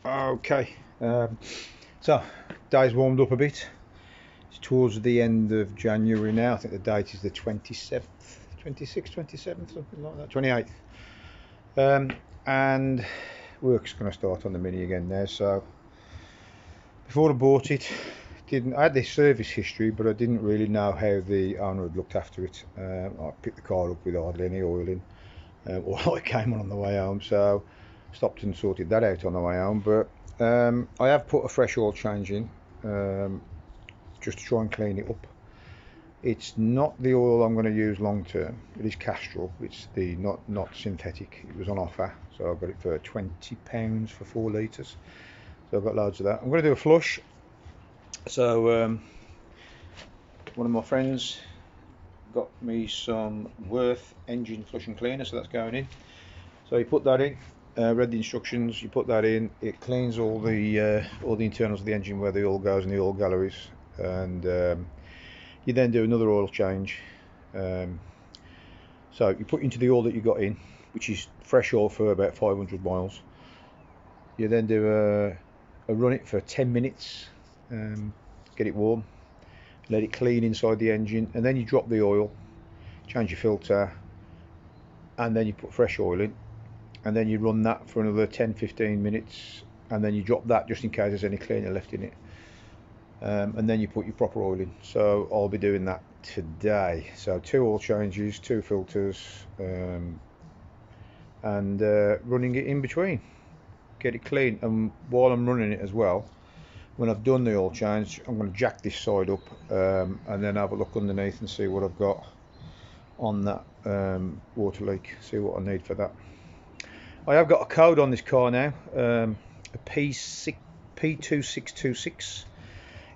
Okay, so day's warmed up a bit. It's towards the end of January now. I think the date is the 27th, 26th, 27th, something like that, 28th. And work's going to start on the Mini again now. So before I bought it, I had this service history, but I didn't really know how the owner had looked after it. I picked the car up with hardly any oil in. All I came on the way home, so stopped and sorted that out on the way home. But I have put a fresh oil change in, just to try and clean it up. It's not the oil I'm going to use long term. It is Castrol. It's the not synthetic. It was on offer, so I got it for £20 for 4 litres. So I've got loads of that. I'm going to do a flush. So one of my friends got me some Worth engine flush and cleaner, so that's going in. So you put that in. Read the instructions. You put that in. It cleans all the internals of the engine where the oil goes in the oil galleries, and you then do another oil change. So you put into the oil that you got in, which is fresh oil for about 500 miles. You then do a run it for 10 minutes, get it warm, let it clean inside the engine, and then you drop the oil, change your filter, and then you put fresh oil in, and then you run that for another 10-15 minutes, and then you drop that just in case there's any cleaner left in it, and then you put your proper oil in. So I'll be doing that today. So 2 oil changes, 2 filters, and running it in between, get it clean. And while I'm running it as well, when I've done the oil change, I'm going to jack this side up, and then have a look underneath and see what I've got on that water leak, see what I need for that. I have got a code on this car now, a P2626.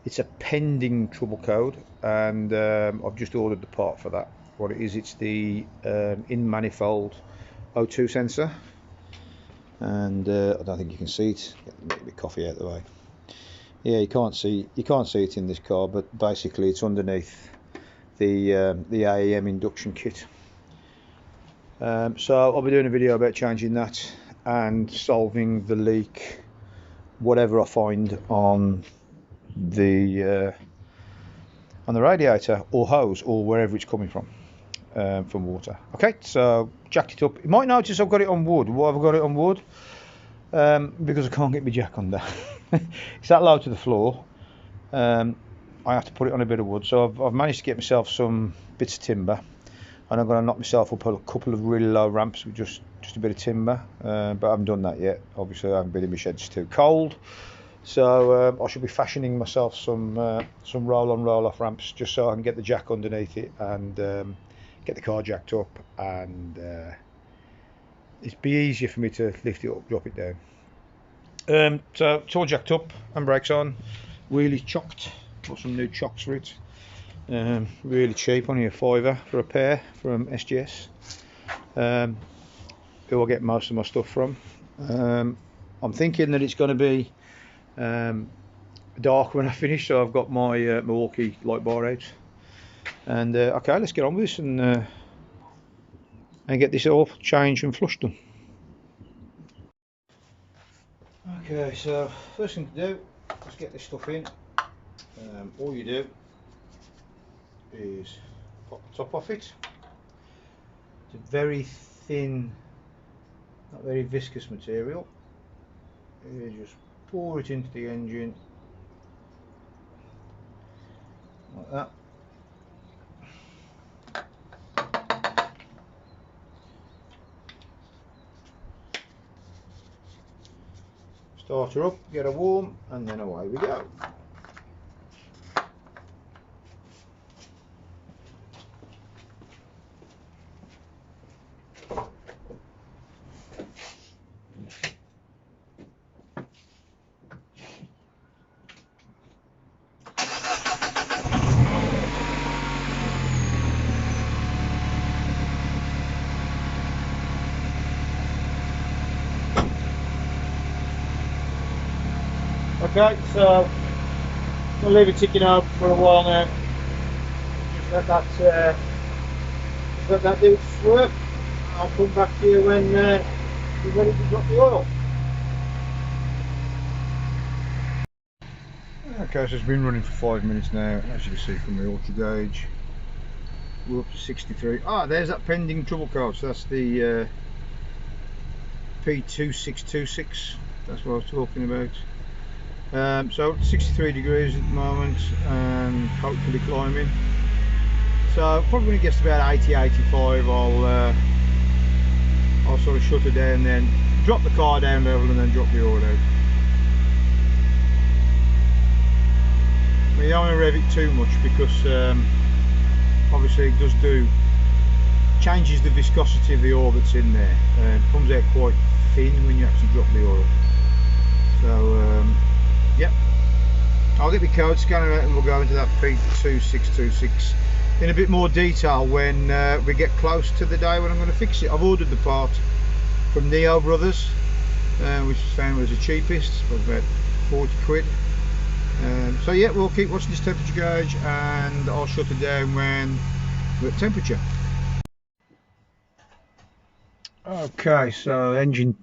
It's a pending trouble code, and I've just ordered the part for that. What it is, it's the in manifold O2 sensor, and I don't think you can see it. Get a little bit of coffee out of the way. Yeah, you can't see it in this car, but basically it's underneath the AEM induction kit. So I'll be doing a video about changing that and solving the leak, whatever I find on the radiator or hose or wherever it's coming from water. Okay, so jacked it up. You might notice I've got it on wood. Why have I got it on wood? Because I can't get my jack under. It's that low to the floor. I have to put it on a bit of wood. So I've managed to get myself some bits of timber, and I'm going to knock myself up a couple of really low ramps with just a bit of timber, but I haven't done that yet. Obviously I haven't been in my shed, it's too cold. So I should be fashioning myself some roll-on roll-off ramps, just so I can get the jack underneath it and get the car jacked up, and it'd be easier for me to lift it up, drop it down. So it's all jacked up, handbrakes on, wheelies chocked, got some new chocks for it. Really cheap, only a £5 for a pair from SGS. Who I get most of my stuff from. I'm thinking that it's going to be dark when I finish, so I've got my Milwaukee light bar out. And okay, let's get on with this and get this all changed and flushed done. Okay, so first thing to do, let's get this stuff in. All you do is pop the top off it. It's a very thin, not very viscous material. You just pour it into the engine like that. Start her up, get her warm, and then away we go. Okay, so I'll leave it ticking over for a while now. Just let that do its work. I'll come back to you when you're ready to drop the oil. Okay, so it's been running for 5 minutes now. As you can see from the auto gauge, we're up to 63. Ah, there's that pending trouble code. So that's the P2626. That's what I was talking about. So 63 degrees at the moment, and hopefully climbing. So probably when it gets to about 80, 85, I'll sort of shut it down, then drop the car down level, and then drop the oil out. You don't want to rev it too much, because obviously it does changes the viscosity of the oil that's in there. It comes out quite thin when you actually drop the oil. So yep, I'll get my code scanner out and we'll go into that P2626 in a bit more detail when we get close to the day when I'm going to fix it. I've ordered the part from Neo Brothers, which I found was the cheapest, for about 40 quid. So yeah, we'll keep watching this temperature gauge, and I'll shut it down when we're at temperature. Okay, so engine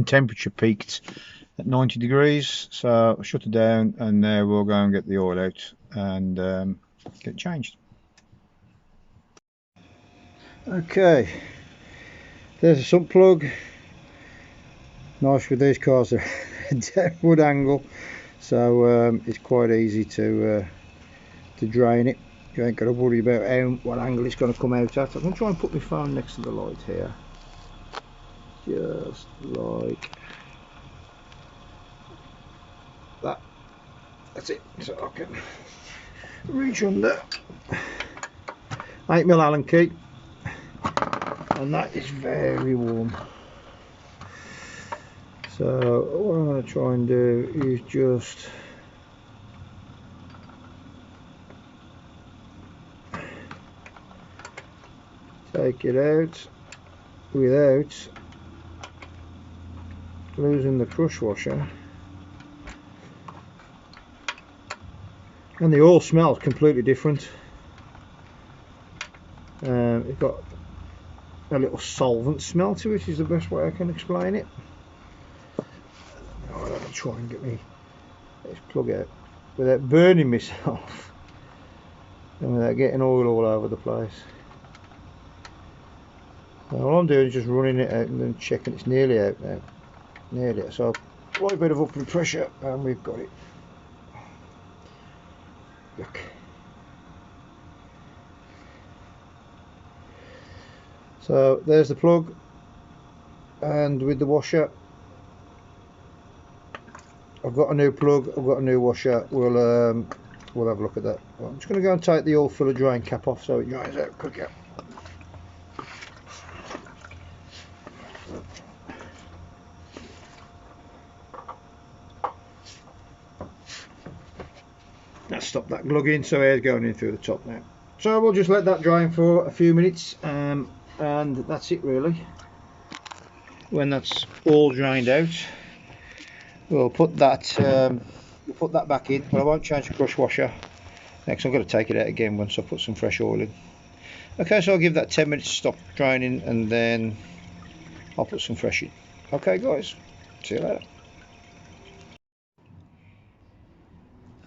temperature peaked at 90 degrees, so I'll shut it down, and now we'll go and get the oil out and get it changed. Okay, there's a sump plug. Nice with these cars, they're downward angle, so it's quite easy to drain it. You ain't got to worry about what angle it's going to come out at. I'm going to try and put my phone next to the light here, just like that. That's it, so I can reach under. 8mm Allen key, and that is very warm. So what I'm going to try and do is just take it out without losing the crush washer. And the oil smells completely different. It's got a little solvent smell to it, is the best way I can explain it. I'm going to try and get this plug out without burning myself and without getting oil all over the place. Now all I'm doing is just running it out and then checking it's nearly out now. Nearly out. So quite a bit of upward pressure, and we've got it. Look. So there's the plug, and with the washer, I've got a new plug, I've got a new washer. We'll have a look at that. Well, I'm just going to go and take the oil filler drain cap off so it dries out quicker. Let's stop that glugging, so air's going in through the top now. So we'll just let that dry for a few minutes, and that's it really. When that's all drained out, we'll put that back in, but I won't change the crush washer. Next I'm going to take it out again once I put some fresh oil in. Okay, so I'll give that 10 minutes to stop draining, and then I'll put some fresh in. Okay guys, see you later.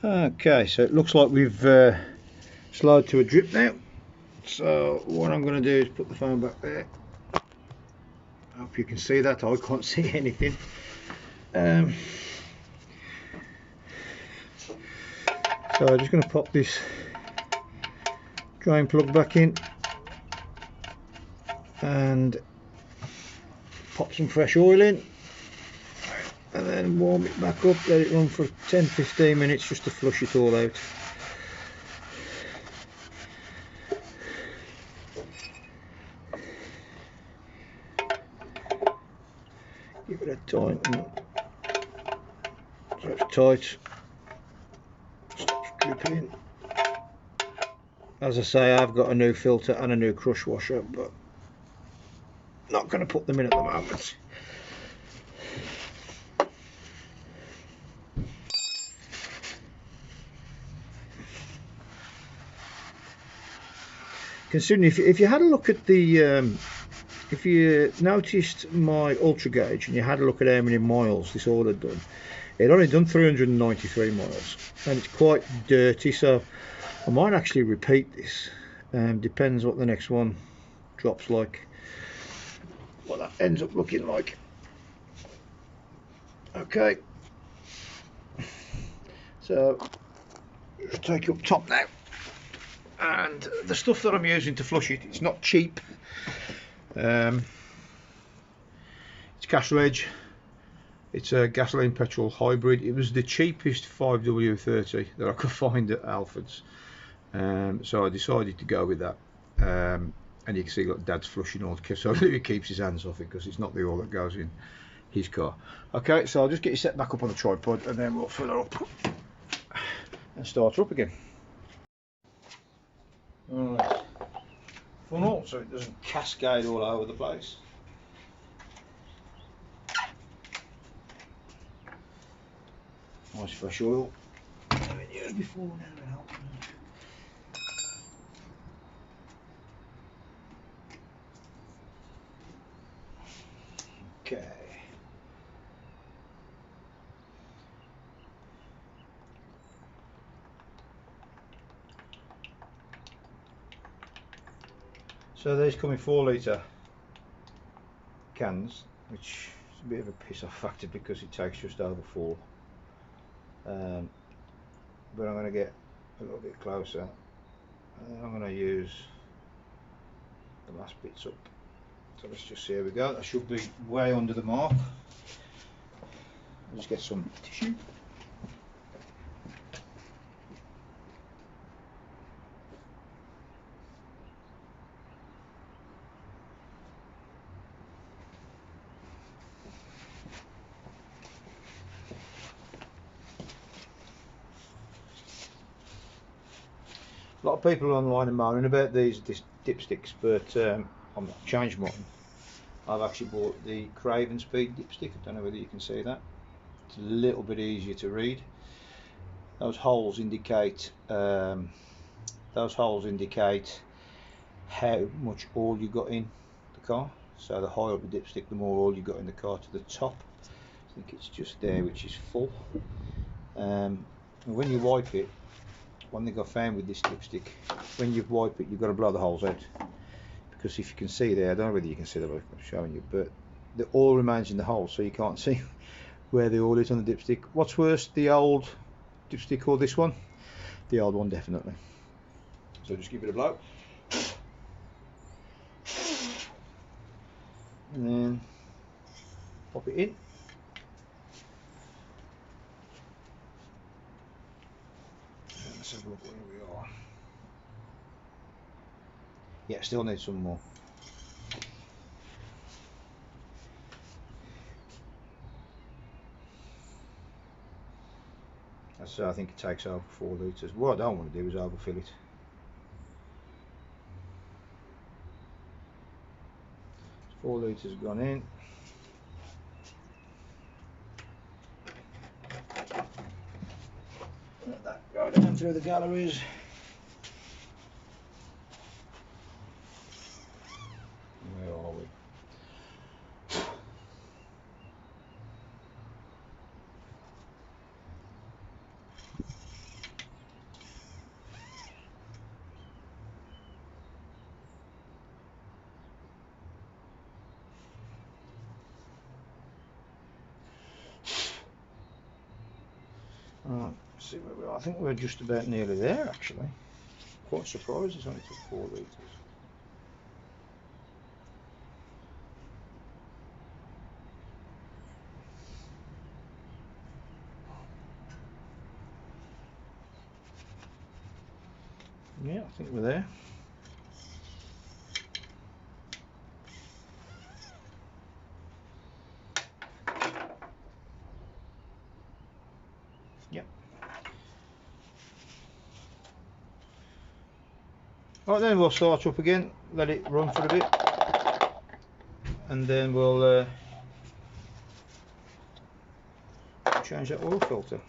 Okay, so it looks like we've slowed to a drip now. So what I'm going to do is put the phone back there. I hope you can see that. I can't see anything. So I'm just going to pop this drain plug back in and pop some fresh oil in, and then warm it back up, let it run for 10-15 minutes just to flush it all out. Give it a tight, so it's tight, stops dripping. As I say, I've got a new filter and a new crush washer, but not going to put them in at the moment. Considering if you had a look at the if you noticed my ultra gauge and you had a look at how many miles this all had done, it only done 393 miles, and it's quite dirty, so I might actually repeat this. Depends what the next one drops like, what that ends up looking like. Okay, so just take you up top now, and the stuff that I'm using to flush it, it's not cheap. It's Castle Edge. It's a gasoline petrol hybrid. It was the cheapest 5W30 that I could find at Alford's, so I decided to go with that. And you can see, look, Dad's flushing all the, so he keeps his hands off it because it's not the oil that goes in his car. Okay, so I'll just get you set back up on the tripod and then we'll fill her up and start her up again. Alright, funnel so it doesn't cascade all over the place. Nice fresh oil. I've been used before now. Okay. So these come in 4 litre cans, which is a bit of a piss off factor because it takes just over 4. But I'm going to get a little bit closer and then I'm going to use the last bits up. So let's just see how we go. That should be way under the mark. I'll just get some tissue. A lot of people online are moaning about these dipsticks, but I'm not changed mine. I've actually bought the Craven Speed dipstick. I don't know whether you can see that. It's a little bit easier to read. Those holes indicate how much oil you got in the car. So the higher up the dipstick, the more oil you got in the car to the top. I think it's just there, which is full. And when you wipe it, one thing I found with this dipstick, when you wipe it, you've got to blow the holes out, because if you can see there, I don't know whether you can see that, I'm showing you, but the oil remains in the hole, so you can't see where the oil is on the dipstick. What's worse, the old dipstick or this one? The old one, definitely. So just give it a blow, and then pop it in. Let's have a look where we are. Yeah, still need some more. That's, I think it takes over 4 litres. What I don't want to do is overfill it. So 4 litres gone in. Let that go down through the galleries. Where are we? Right, see where we are. I think we're just about nearly there, actually. Quite surprised it's only took 4 litres. Yeah, I think we're there. Yep. Right, then we'll start up again, let it run for a bit, and then we'll change that oil filter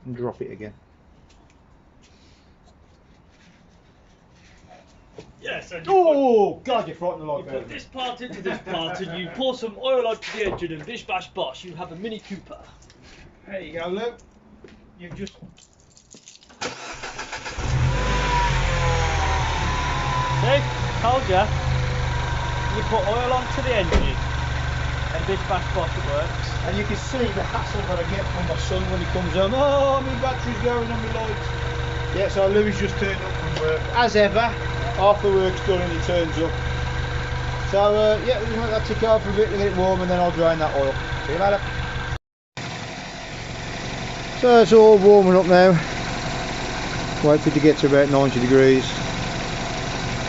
and drop it again. Yes, and Oh, God, you frightened the life you out put of me. this part into this part and you pour some oil onto the engine and bish bash bosh, you have a Mini Cooper. There you go, Luke. You've just... See? Told ya. You put oil onto the engine and bish bash bosh, it works. And you can see the hassle that I get from my son when he comes home. Oh, my battery's going on my lights. Yeah, so Louis just turned up from work. As ever, half the work's done and he turns up. So, yeah, we're going to let that tick over for a bit to get it warm and then I'll drain that oil. See you later. So it's all warming up now. Wait for it to get to about 90 degrees.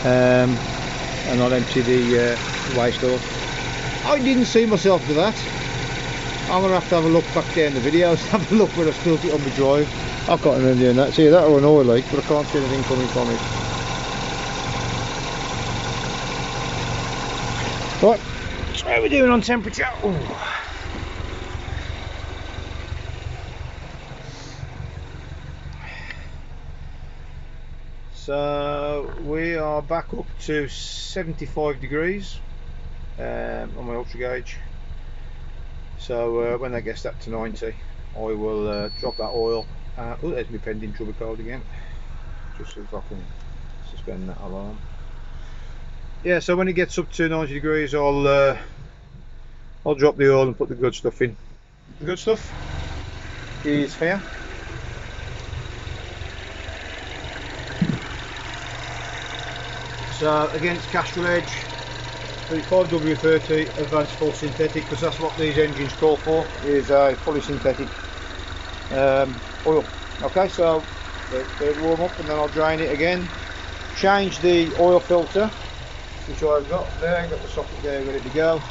And I'll empty the waste oil. I didn't see myself do that. I'm going to have a look back down the videos, have a look when I spilt it on my drive. I can't remember doing that. See, that or an oil leak, but I can't see anything coming from it. Right, so how are we doing on temperature? Ooh. So we are back up to 75 degrees on my ultra gauge. So when that gets up to 90, I will drop that oil. Oh, there's my pending trouble code again. Just so if I can suspend that alarm. Yeah, so when it gets up to 90 degrees, I'll drop the oil and put the good stuff in. The good stuff is here. So against Castrol Edge, 35W30 Advanced Full Synthetic, because that's what these engines call for, is a fully synthetic oil. Okay, so they warm up and then I'll drain it again. Change the oil filter, which I've got there, got the socket there ready to go.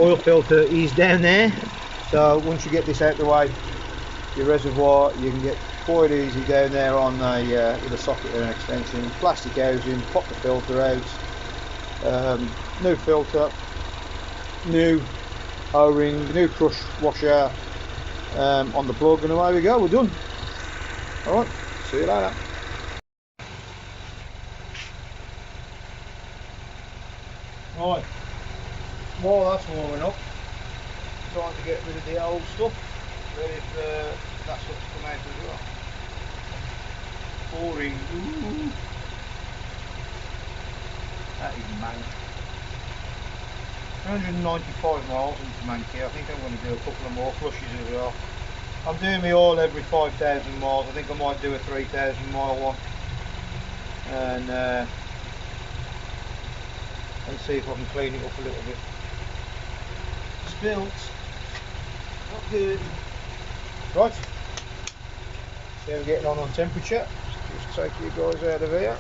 Oil filter is down there, so once you get this out the way, your reservoir, you can get quite easy down there on with a socket and an extension, plastic housing, pop the filter out, new filter, new O-ring, new crush washer on the plug, and away we go, we're done. Alright, see you later. Right, while that's warming up, trying to get rid of the old stuff, ready for that stuff to come out as well. Pouring, ooh, that is mank. 195 miles into Manky. I think I'm going to do a couple of more flushes as well. I'm doing my oil every 5,000 miles. I think I might do a 3,000 mile one, and see if I can clean it up a little bit. Spilt, not good. Right, so we're getting on temperature. Just take you guys out of here.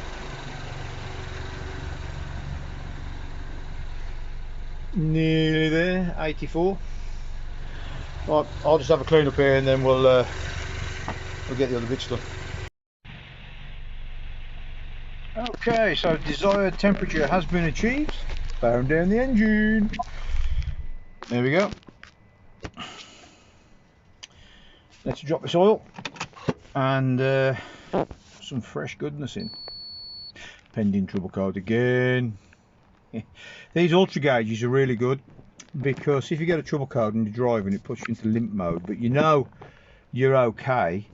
Nearly there, 84. Right, I'll just have a clean up here and then we'll get the other bits done. Okay, so desired temperature has been achieved. Firing down the engine. There we go. Let's drop this oil and some fresh goodness in. Pending trouble code again. These ultra gauges are really good because if you get a trouble code and you're driving, it puts you into limp mode, but you know you're okay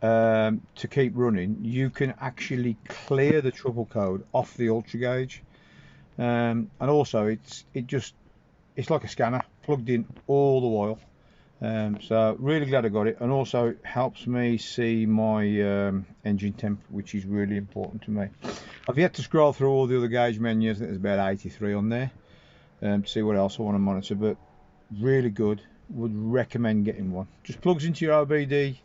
to keep running, you can actually clear the trouble code off the ultra gauge, and also it's like a scanner plugged in all the while. So really glad I got it, and also it helps me see my engine temp, which is really important to me. I've yet to scroll through all the other gauge menus. I think there's about 83 on there to see what else I want to monitor, but really good. Would recommend getting one. Just plugs into your OBD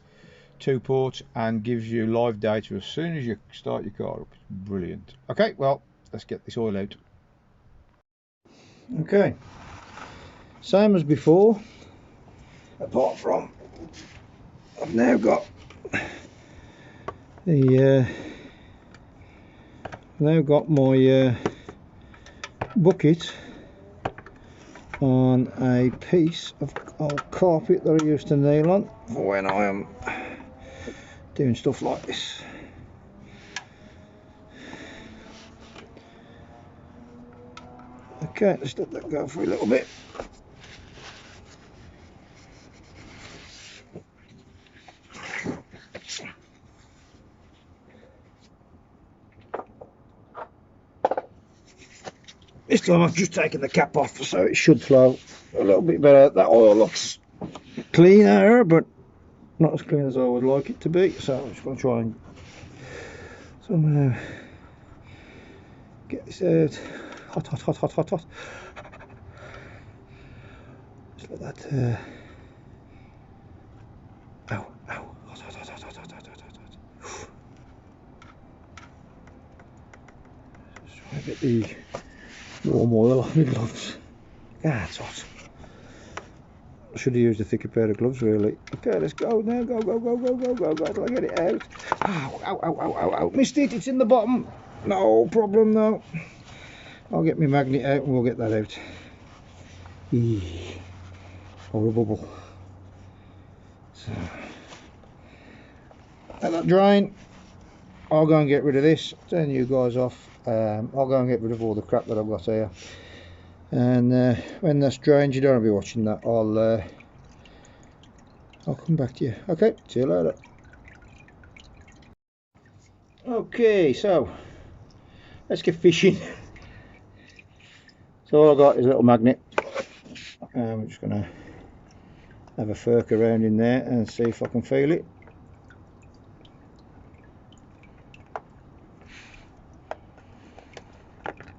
2 ports and gives you live data as soon as you start your car up. It's brilliant. Okay, well, let's get this oil out. Okay, same as before, apart from I've now got the my bucket on a piece of old carpet that I used to nail on for when I am doing stuff like this. Okay, let's let that go for a little bit. This time I've just taken the cap off, so it should flow a little bit better. That oil looks cleaner, but not as clean as I would like it to be, so I'm just going to try and somehow get this out. Hot, hot, hot, hot, hot, hot. Just let that ow, ow, hot, hot, hot, hot, hot, hot, hot, hot, hot. Just try and get the warm oil off my gloves. Ah, it's hot. I should have used a thicker pair of gloves, really. Okay, let's go now. Go, go, go, go, go, go, go. Do I get it out? Ow, ow, ow, ow, ow, ow. Missed it. It's in the bottom. No problem, no. I'll get my magnet out and we'll get that out. Eee. Or a bubble. So, let that drying. I'll go and get rid of this. Turn you guys off. I'll go and get rid of all the crap that I've got here. And when that's drained, you don't want to be watching that. I'll come back to you. Okay, see you later. Okay, so let's get fishing. So all I got is a little magnet. I'm just gonna have a furk around in there and see if I can feel it.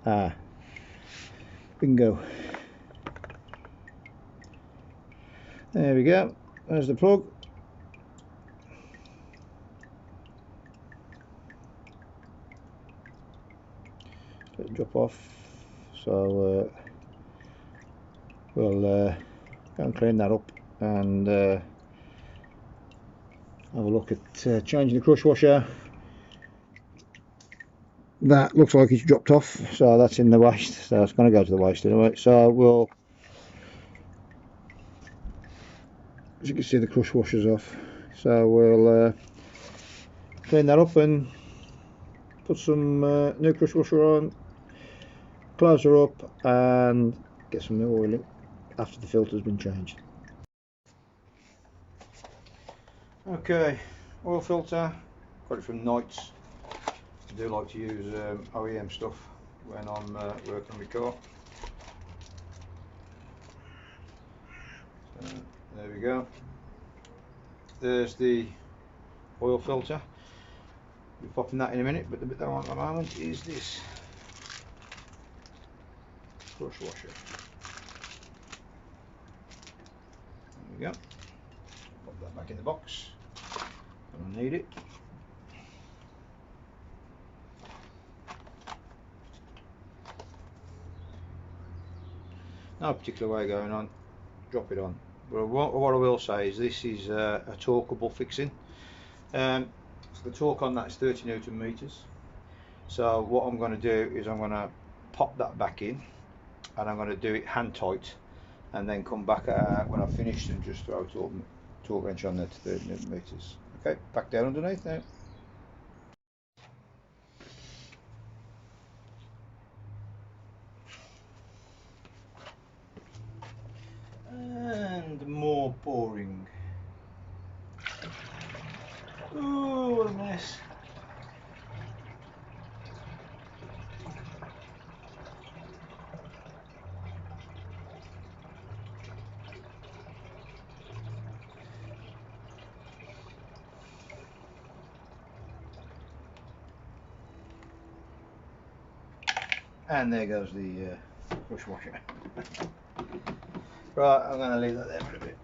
Ah, bingo. There we go. There's the plug. Let it drop off. So we'll go and clean that up and have a look at changing the crush washer. That looks like it's dropped off, so that's in the waste, so it's going to go to the waste anyway. So we'll, as you can see, the crush washer's off, so we'll clean that up and put some new crush washer on, close her up and get some new oil in after the filter's been changed. Okay, oil filter, got it from Knights. I do like to use OEM stuff when I'm working on my car. So, there we go. There's the oil filter. We'll be popping that in a minute, but the bit that I want at the moment is this crush washer. There we go. Pop that back in the box. I don't need it. No particular way going on, drop it on. But what I will say is this is a torqueable fixing. So the torque on that is 30 Newton meters. So what I'm going to do is I'm going to pop that back in and I'm going to do it hand tight and then come back when I've finished and just throw a torque wrench on there to 30 Newton meters. Okay, back down underneath now. And more boring. Oh, what a mess. And there goes the crush washer. Right, I'm going to leave that there for a bit.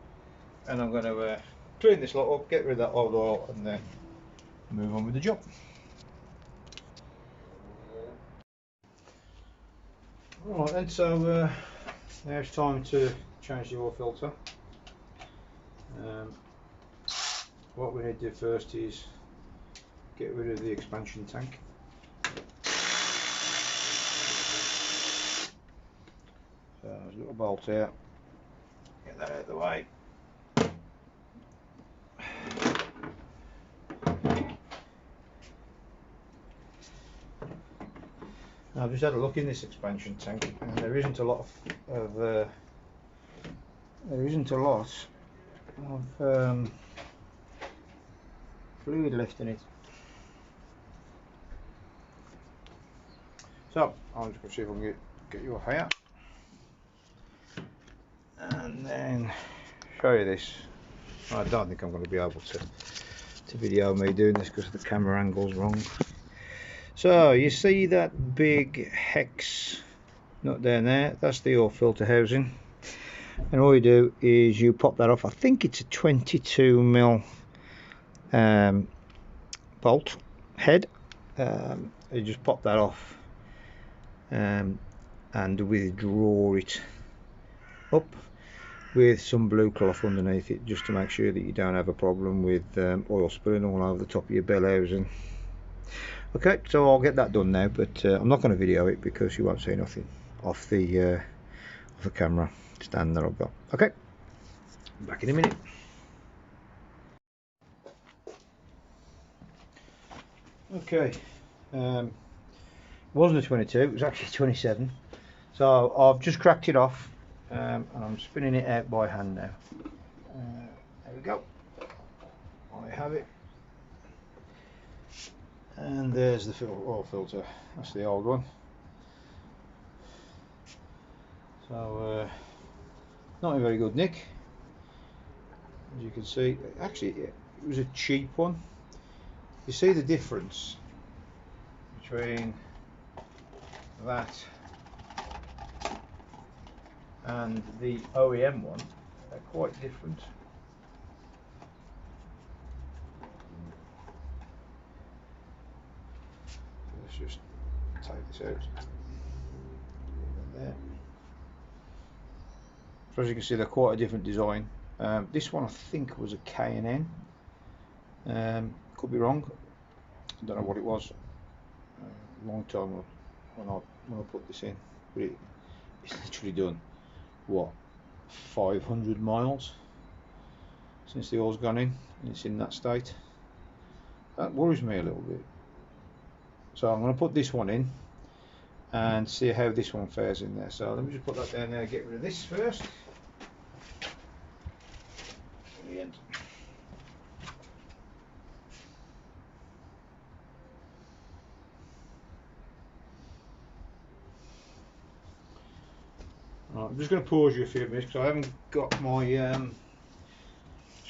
And I'm going to clean this lot up, get rid of that old oil and then move on with the job. Right then, so now it's time to change the oil filter. What we need to do first is get rid of the expansion tank. So there's a little bolt here, get that out of the way. I've just had a look in this expansion tank, and there isn't a lot of fluid left in it. So I'm just going to see if I can get you off here, and then show you this. I don't think I'm going to be able to video me doing this because the camera angle's wrong. So you see that big hex nut down there, that's the oil filter housing, and all you do is you pop that off. I think it's a 22mm bolt head. You just pop that off and withdraw it up with some blue cloth underneath it, just to make sure that you don't have a problem with oil spilling all over the top of your bell housing. Okay, so I'll get that done now, but I'm not going to video it because you won't see nothing off the camera stand that I've got. Okay, back in a minute. Okay, wasn't a 22, it was actually 27. So I've just cracked it off, and I'm spinning it out by hand now. There we go. I have it. And there's the oil filter. That's the old one. So not in very good nick, as you can see. Actually, it was a cheap one. You see the difference between that and the OEM one. They're quite different. Let's just take this out. There. So as you can see, they're quite a different design. This one I think was a K&N. Could be wrong. I don't know what it was. Long time when I put this in, but it's literally done what 500 miles since the oil's gone in, and it's in that state. That worries me a little bit. So I'm going to put this one in and see how this one fares in there. So let me just put that down there, get rid of this first. Brilliant. Right, I'm just going to pause you a few minutes because I haven't got my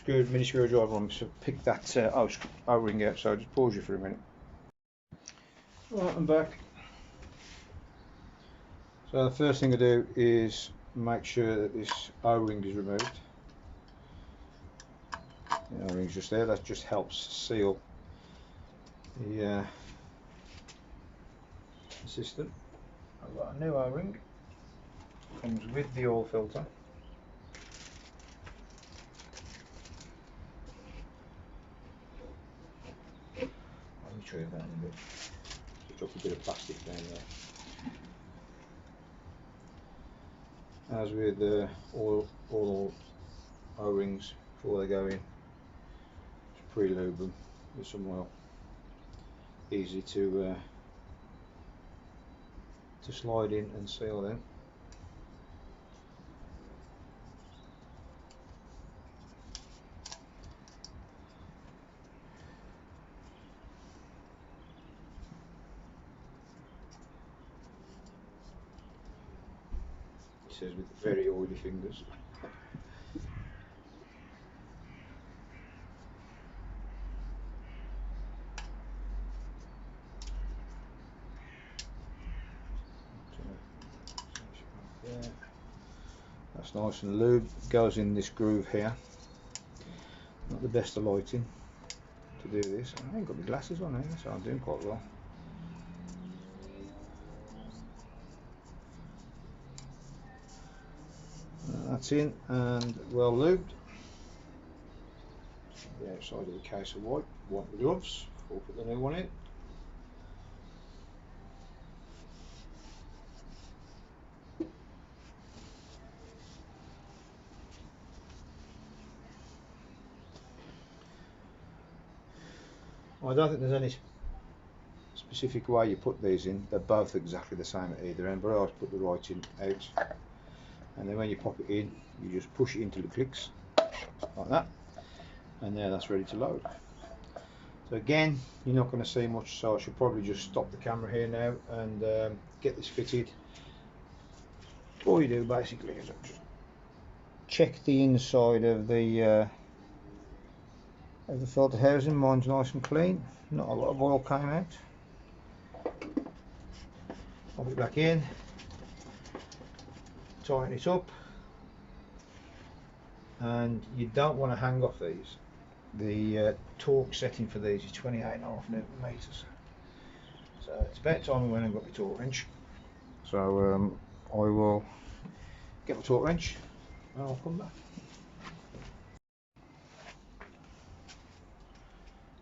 mini screwdriver on me, so pick that O-ring out, so I'll just pause you for a minute. Right, I'm back. So the first thing I do is make sure that this O-ring is removed. The O-ring's just there, that just helps seal the system. I've got a new O-ring, comes with the oil filter. I'll retrieve that in a bit. Just drop a bit of plastic down there. As with all O-rings before they go in, just pre-lube them with some oil. Easy to slide in and seal in. It says with very oily fingers. That's nice and lubed. Goes in this groove here. Not the best of lighting to do this. I ain't got my glasses on here, so I'm doing quite well. That's in and well lubed. The outside of the case of wipe the gloves before we put the new one in. I don't think there's any specific way you put these in. They're both exactly the same at either end, but I always put the right in out, and then when you pop it in, you just push it into the clicks like that, and now that's ready to load. So again, you're not going to see much, so I should probably just stop the camera here now and get this fitted. All you do basically is just check the inside of the filter housing. Mine's nice and clean, not a lot of oil came out. Pop it back in, tighten it up, and you don't want to hang off these. The torque setting for these is 28.5 Newton meters, so it's about time we went and got my torque wrench. So I will get my torque wrench and I'll come back.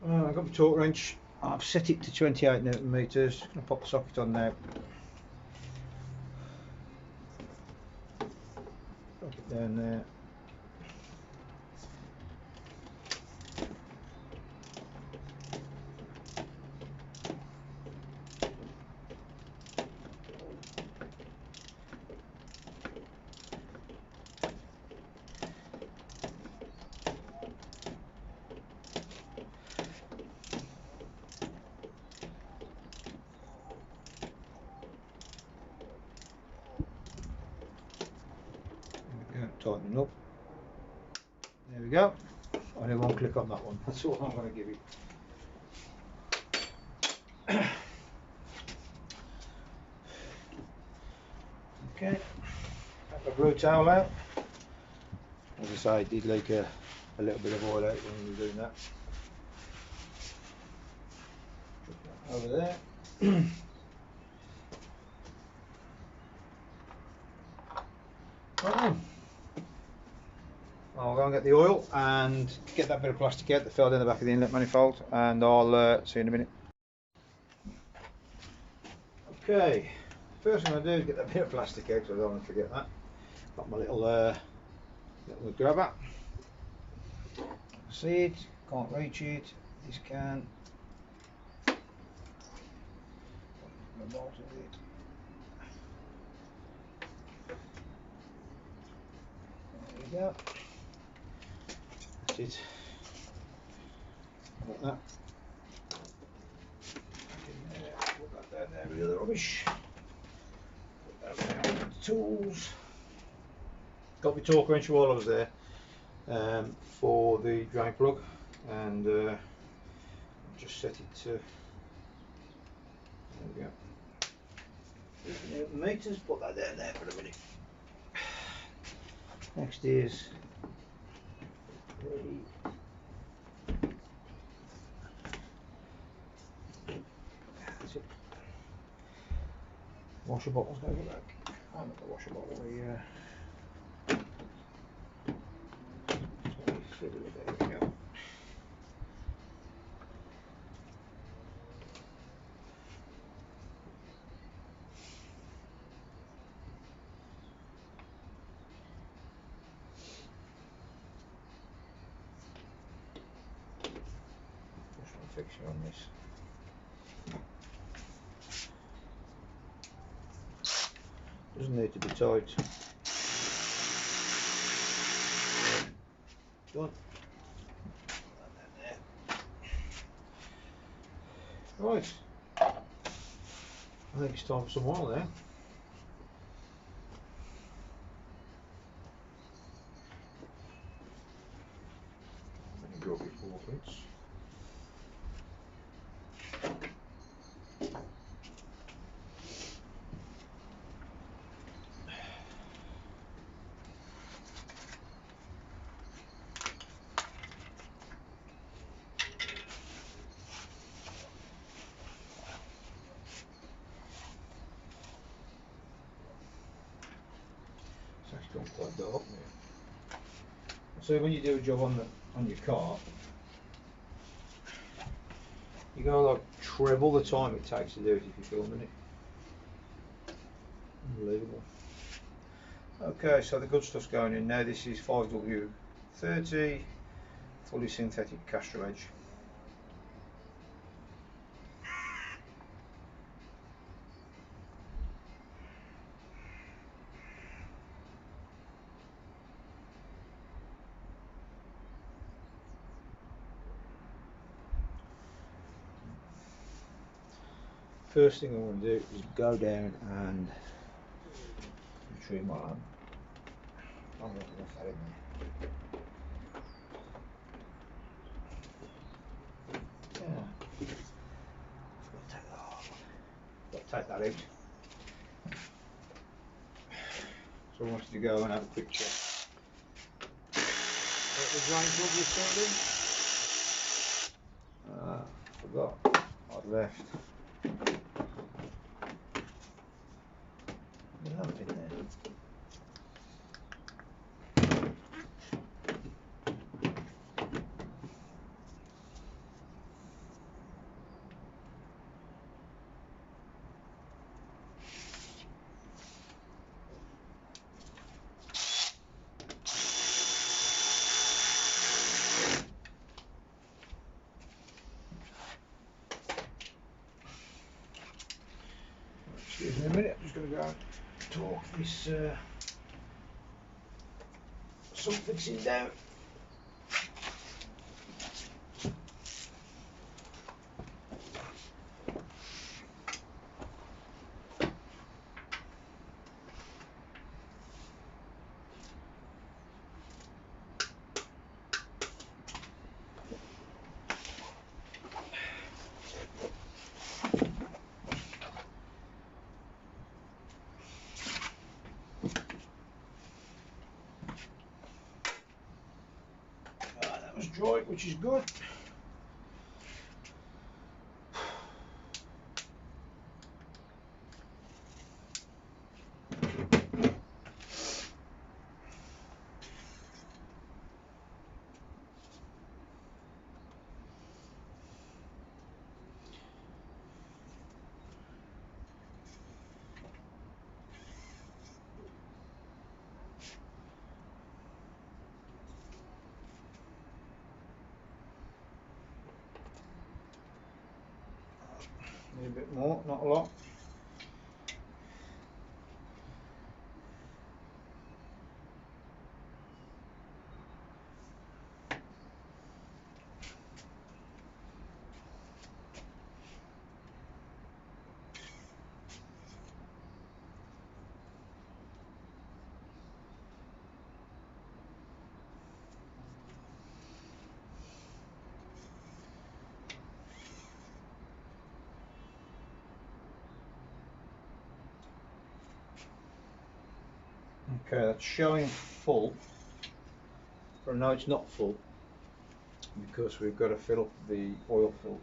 I've got my torque wrench. I've set it to 28 Newton meters. I'm going to pop the socket on now. Drop it down there. Tightening up. There we go. Only one click on that one. That's all I'm going to give it. Okay. Take the blue towel out. As I say, I did leak a little bit of oil out when we were doing that. Drop that over there. Right then. I'll go and get the oil and get that bit of plastic out that fell down the back of the inlet manifold, and I'll see you in a minute. Okay, first thing I do is get that bit of plastic out, so I don't want to forget that. Got my little grabber. See it, can't reach it, this can. There we go. That's it. Like that. Put that down there with the other rubbish. Put that down with the tools. Got my torque wrench while I was there for the drain plug, and just set it to, there we go, 50 Newton meters. Put that down there for a minute. Next is that's it. Washer bottle's going to go back. I'm at the washer bottle here. There we go. Just one fixture on this. Doesn't need to be tight. Done. Right. I think it's time for some oil there. Let me go before please. It's actually gone quite dark now. So when you do a job on your car, you gotta like treble the time it takes to do it if you're filming it. Unbelievable. Okay, so the good stuff's going in now. This is 5W30 fully synthetic Castro edge. first thing I want to do is go down and retrieve my lamp. I don't want to left that in there. Yeah. Got to take that off. Got to take that out. So I wanted to go and have a quick check. What the drain plug was still in? Forgot. I'd left the lamp in there. Excuse me a minute, I'm just going to go and torque this sub fixing down. That was dry, which is good. Need a bit more, not a lot. Okay, that's showing full, but no, it's not full because we've got to fill up the oil filter.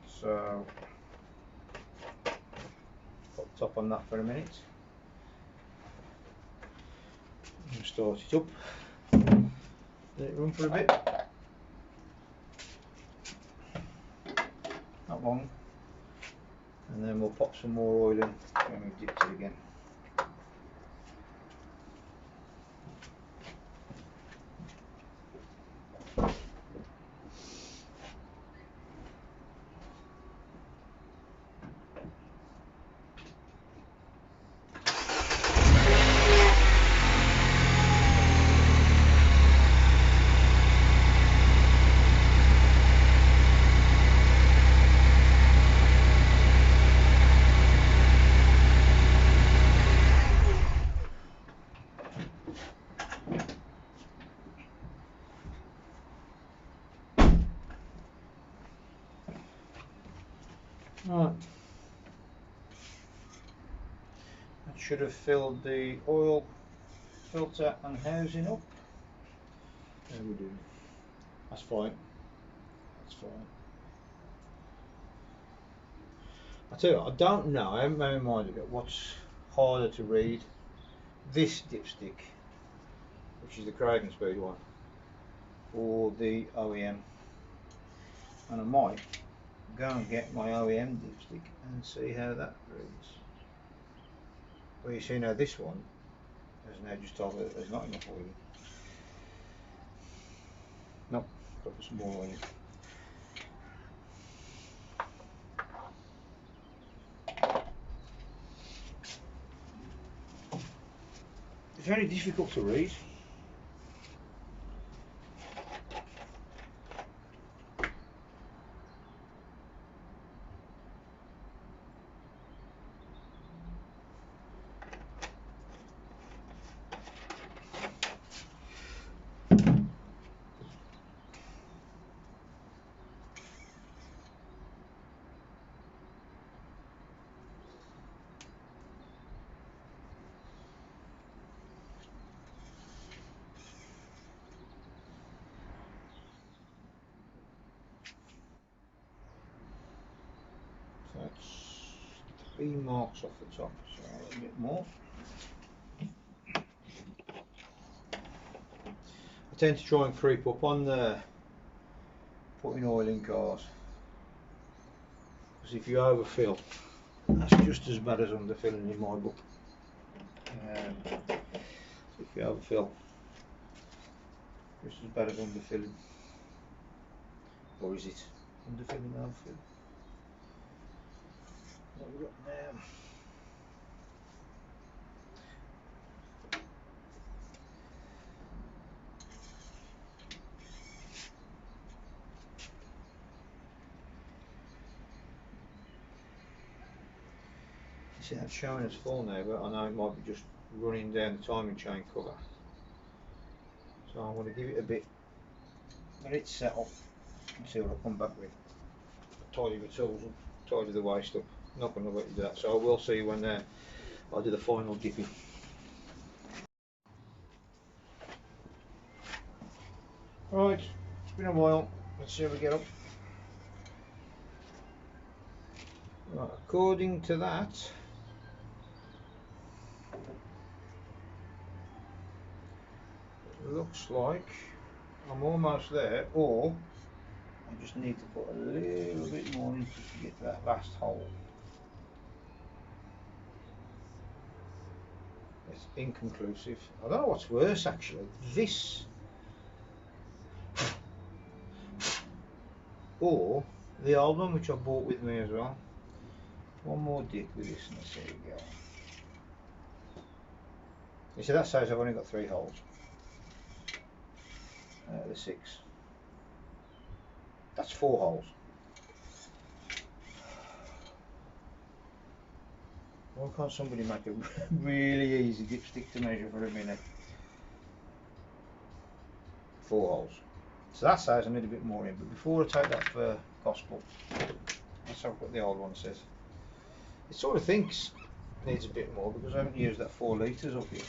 So, put top on that for a minute. And start it up. Let it run for a bit. Not long. And then we'll pop some more oil in when we've dipped it again. Right, that should have filled the oil filter and housing up. There we do. That's fine. That's fine. I tell you what, I don't know, I haven't made my mind of it, what's harder to read, this dipstick, which is the Kragen Speed one, or the OEM. And I might go and get my OEM dipstick and see how that reads. Well, you see now this one has now just told me that there's not enough oil. Nope, got to put some more oil in. It's very difficult to read. 3 marks off the top, so a little bit more. I tend to try and creep up on the putting oil in cars, because if you overfill, that's just as bad as underfilling in my book. If you overfill, just as bad as underfilling. Or is it underfilling, overfilling? What have we got now? See, that's showing as full now, but I know it might be just running down the timing chain cover. So I'm going to give it a bit, let it settle and see what I come back with. Tidy the tools up, tidy the waste up. Not going to let you do that, so I will see when I do the final dipping. Right, it's been a while. Let's see how we get up. Right, according to that, it looks like I'm almost there, or I just need to put a little bit more in just to get to that last hole. It's inconclusive. I don't know what's worse actually, this or the old one, which I bought with me as well. One more dip with this and let's see how we go. You see, that says I've only got 3 holes. The 6. That's 4 holes. Why can't somebody make a really easy dipstick to measure for a minute? 4 holes. So that says I need a bit more in, but before I take that for gospel, let's have what the old one says. It sort of thinks it needs a bit more because I haven't used that 4 litres up here.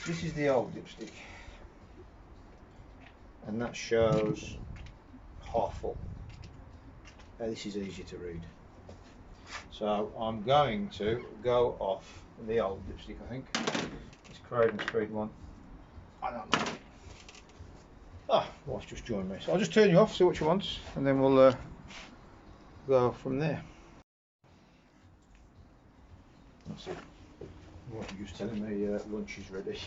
This is the old dipstick, and that shows half full. Now this is easy to read. So I'm going to go off the old dipstick, I think. This Craven Speed one. I don't know. Ah, wife's just joined me. So I'll just turn you off, see what you want, and then we'll go from there. That's it. Wife was just telling me lunch is ready.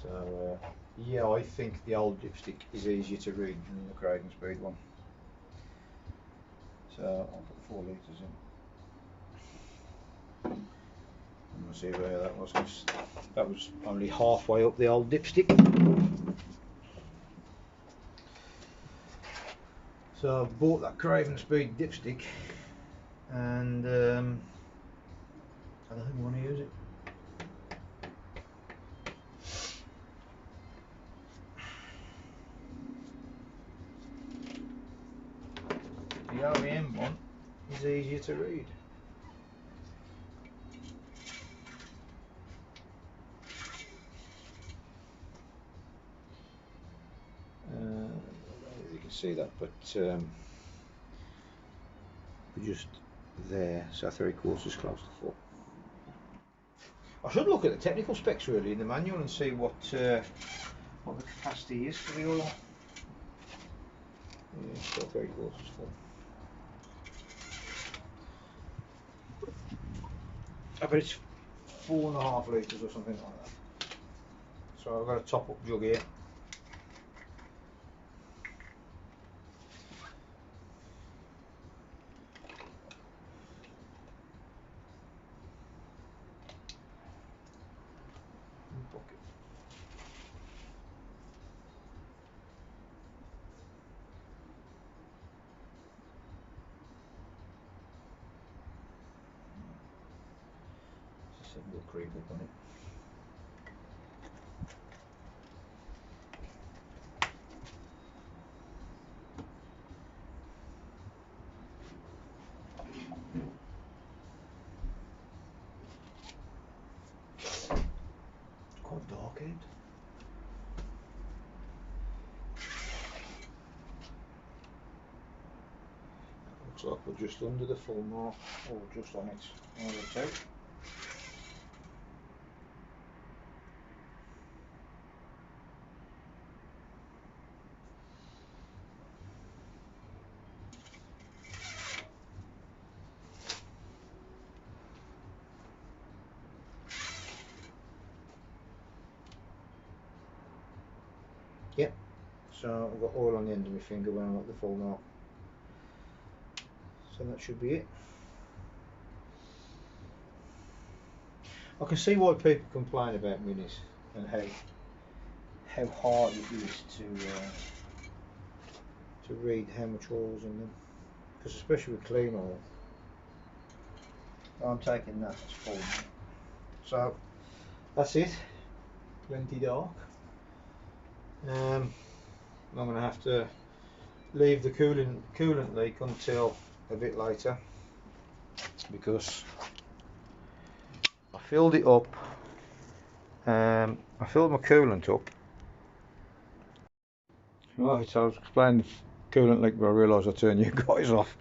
So yeah, I think the old dipstick is easier to read than the Craven Speed one. So I'll put 4 litres in. And we'll see where that was, because that was only halfway up the old dipstick. So I've bought that Craven Speed dipstick, and I don't think I want to use it. The OEM one is easier to read. I don't know if you can see that, but we're just there, so 3/4 is close to full. I should look at the technical specs really in the manual and see what the capacity is for the oil. Yeah, still 3/4 is full. I bet it's 4.5 litres or something like that. So I've got a top up jug here. Bucket. Just a little creep up on it. Quite dark out. Looks looks like we're just under the full mark, or just on it. One of the two. Yep, so I've got oil on the end of my finger when I'm at the full mark. So that should be it. I can see why people complain about minis and how hard it is to read how much oil's in them, because especially with clean oil, I'm taking that as full. So that's it, plenty dark. I'm going to have to leave the coolant leak until a bit later, because I filled it up. I filled my coolant up. Right, so I was explaining the coolant leak, but I realised I turned you guys off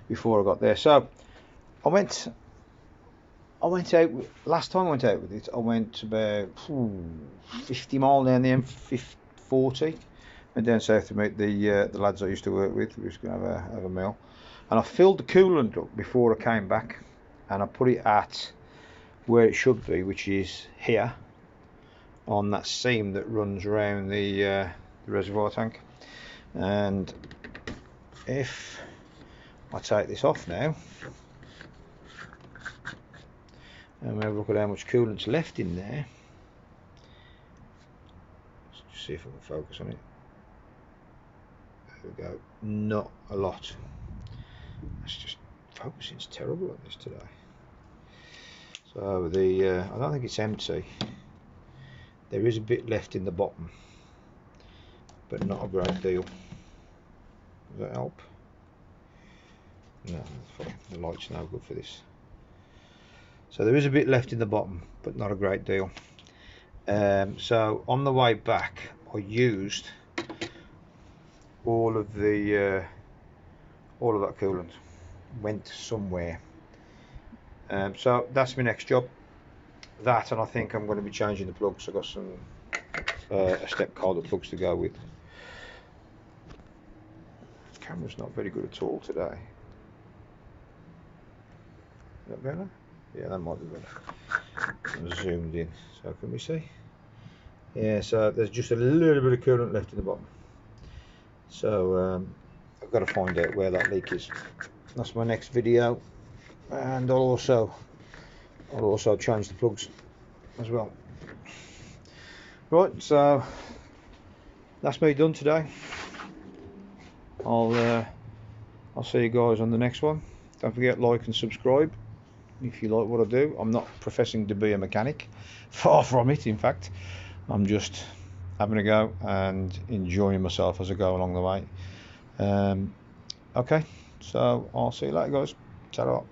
before I got there. So I went out. Last time I went out with it, I went about 50 mile down the M40. Went down south to meet the lads I used to work with. We was going to have a meal, and I filled the coolant up before I came back, and I put it at where it should be, which is here on that seam that runs around the reservoir tank. And if I take this off now and we have a look at how much coolant's left in there, let's just see if I can focus on it. There we go. Not a lot. It's just focusing's terrible on this today. So I don't think it's empty. There is a bit left in the bottom, but not a great deal. Does that help? No, that's fine. The light's no good for this. So there is a bit left in the bottom, but not a great deal. So on the way back, I used all of that coolant. Went somewhere. So that's my next job. That, and I think I'm going to be changing the plugs. I've got some a step collar plugs to go with. The camera's not very good at all today. Is that better? Yeah, that might be better. I'm zoomed in, so can we see? Yeah, so there's just a little bit of coolant left in the bottom. So I've got to find out where that leak is. That's my next video, and I'll also change the plugs as well. Right, so that's me done today. I'll see you guys on the next one. Don't forget, like and subscribe if you like what I do. I'm not professing to be a mechanic, far from it. In fact, I'm just having a go and enjoying myself as I go along the way. Okay, so I'll see you later, guys. Ta-ra.